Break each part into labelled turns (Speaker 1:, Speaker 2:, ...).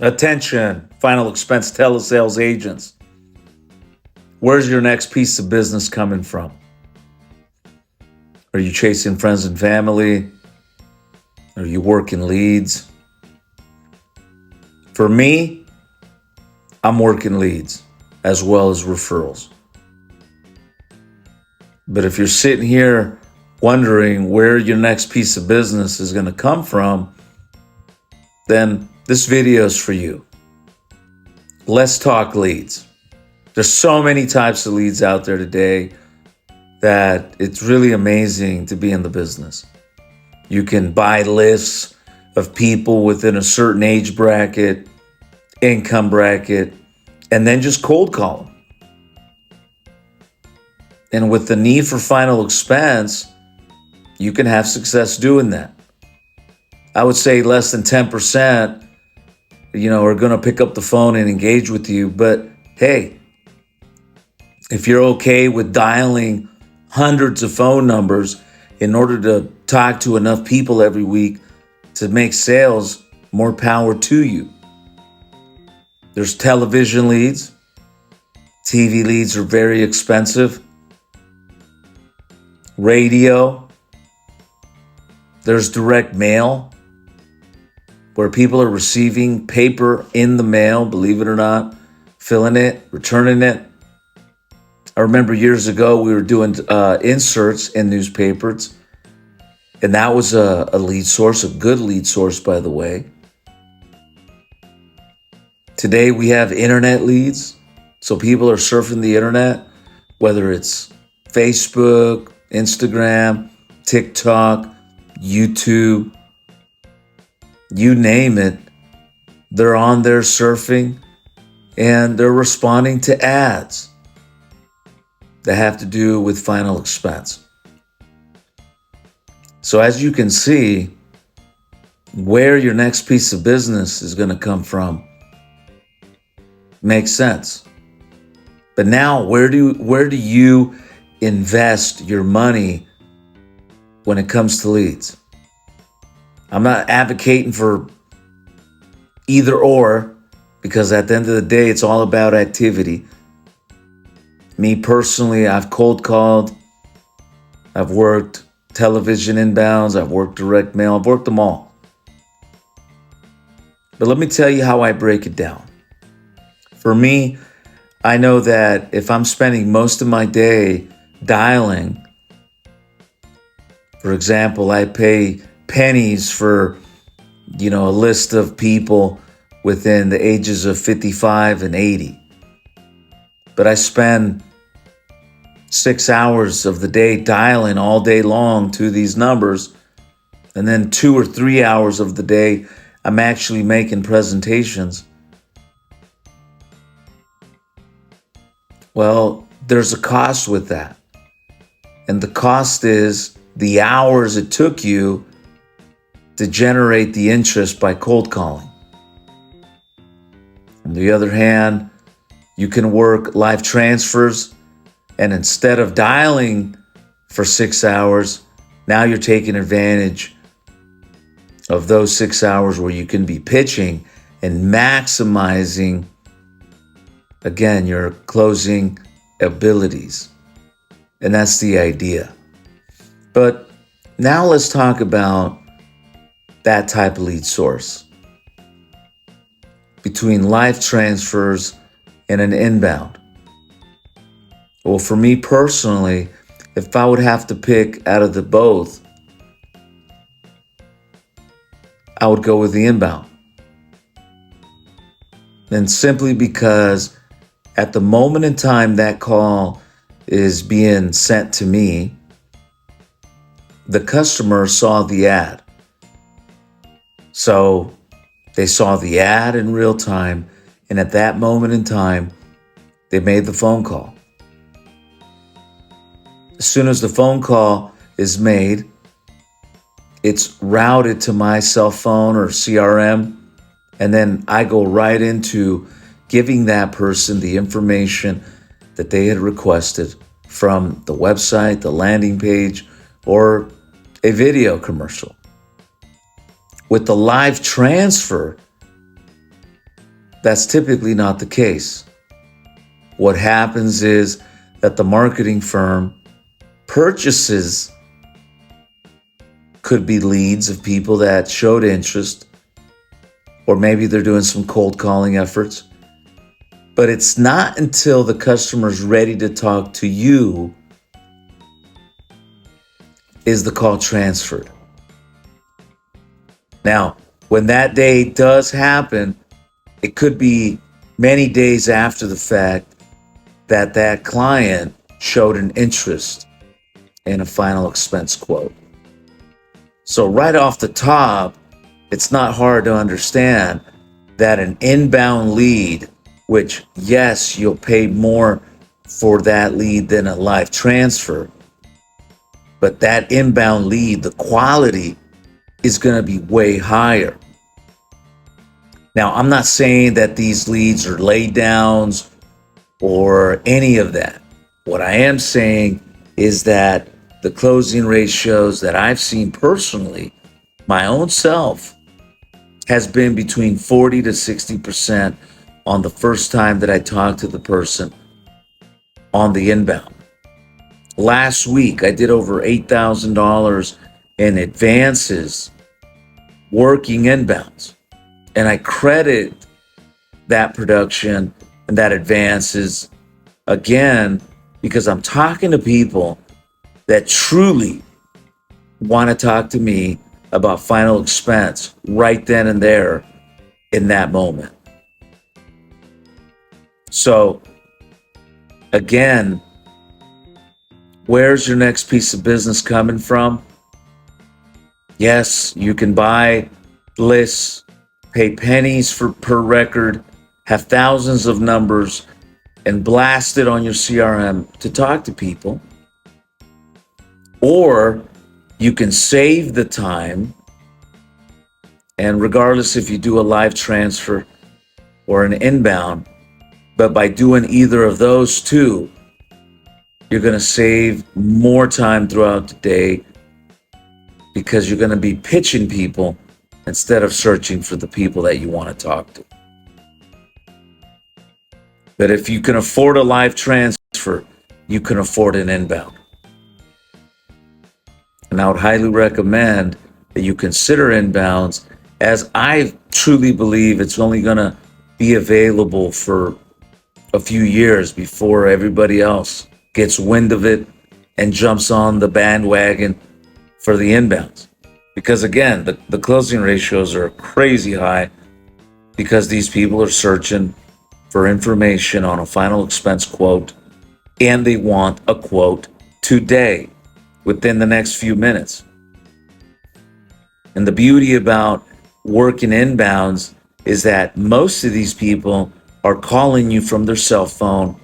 Speaker 1: Attention, final expense telesales agents. Where's your next piece of business coming from? Are you chasing friends and family? Are you working leads? For me, I'm working leads as well as referrals. But if you're sitting here wondering where your next piece of business is going to come from, then this video is for you. Let's talk leads. There's so many types of leads out there today that it's really amazing to be in the business. You can buy lists of people within a certain age bracket, income bracket, and then just cold call them. And with the need for final expense, you can have success doing that. I would say less than 10%, are going to pick up the phone and engage with you. But hey, if you're okay with dialing hundreds of phone numbers in order to talk to enough people every week to make sales, more power to you. There's television leads. TV leads are very expensive. Radio. There's direct mail, where people are receiving paper in the mail, believe it or not, filling it, returning it. I remember years ago we were doing inserts in newspapers, and that was a lead source, a good lead source, by the way. Today we have internet leads, so people are surfing the internet, whether it's Facebook, Instagram, TikTok, YouTube, you name it, they're on there surfing and they're responding to ads that have to do with final expense. So as you can see, where your next piece of business is going to come from makes sense. But now where do you invest your money when it comes to leads? I'm not advocating for either or, because at the end of the day, it's all about activity. Me personally, I've cold called, I've worked television inbounds, I've worked direct mail, I've worked them all. But let me tell you how I break it down. For me, I know that if I'm spending most of my day dialing, for example, I pay pennies for, a list of people within the ages of 55 and 80. But I spend 6 hours of the day dialing all day long to these numbers. And then 2 or 3 hours of the day, I'm actually making presentations. Well, there's a cost with that. And the cost is the hours it took you to generate the interest by cold calling. On the other hand, you can work live transfers, and instead of dialing for 6 hours, now you're taking advantage of those 6 hours where you can be pitching and maximizing, again, your closing abilities. And that's the idea. But now let's talk about that type of lead source between live transfers and an inbound. Well, for me personally, if I would have to pick out of the both, I would go with the inbound. And simply because at the moment in time that call is being sent to me, the customer saw the ad. So they saw the ad in real time, and at that moment in time, they made the phone call. As soon as the phone call is made, it's routed to my cell phone or CRM, and then I go right into giving that person the information that they had requested from the website, the landing page, or a video commercial. With the live transfer, That's typically not the case. What happens is that the marketing firm purchases, could be leads of people that showed interest, or maybe they're doing some cold calling efforts. But it's not until the customer's ready to talk to you is the call transferred. Now, when that day does happen, it could be many days after the fact that that client showed an interest in a final expense quote. So right off the top, it's not hard to understand that an inbound lead, which yes, you'll pay more for that lead than a live transfer, but that inbound lead, the quality is going to be way higher. Now, I'm not saying that these leads are lay downs or any of that. What I am saying is that the closing ratios that I've seen personally, my own self, has been between 40 to 60% on the first time that I talked to the person on the inbound. Last week, I did over $8,000 in advances working inbounds. And I credit that production and that advances again because I'm talking to people that truly want to talk to me about final expense right then and there in that moment. So again, where's your next piece of business coming from? Yes, you can buy lists, pay pennies per record, have thousands of numbers, and blast it on your CRM to talk to people. Or you can save the time, and regardless if you do a live transfer or an inbound, but by doing either of those two, you're going to save more time throughout the day because you're going to be pitching people instead of searching for the people that you want to talk to. But if you can afford a live transfer, you can afford an inbound. And I would highly recommend that you consider inbounds, as I truly believe it's only going to be available for a few years before everybody else gets wind of it and jumps on the bandwagon for the inbounds. Because again, the closing ratios are crazy high because these people are searching for information on a final expense quote, and they want a quote today, within the next few minutes. And the beauty about working inbounds is that most of these people are calling you from their cell phone.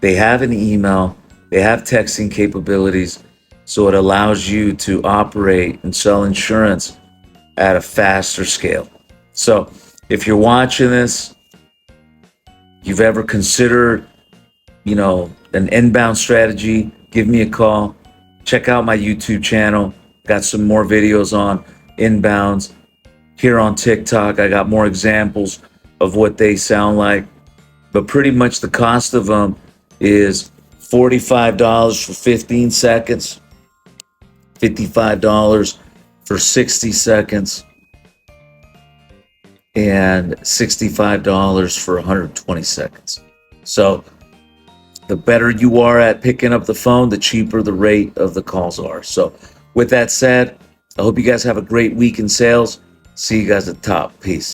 Speaker 1: They have an email, they have texting capabilities, so it allows you to operate and sell insurance at a faster scale. So if you're watching this, you've ever considered, an inbound strategy, give me a call. Check out my YouTube channel. Got some more videos on inbounds. Here on TikTok, I got more examples of what they sound like. But pretty much the cost of them is $45 for 15 seconds, $55 for 60 seconds, and $65 for 120 seconds. So the better you are at picking up the phone, the cheaper the rate of the calls are. So with that said, I hope you guys have a great week in sales. See you guys at the top. Peace.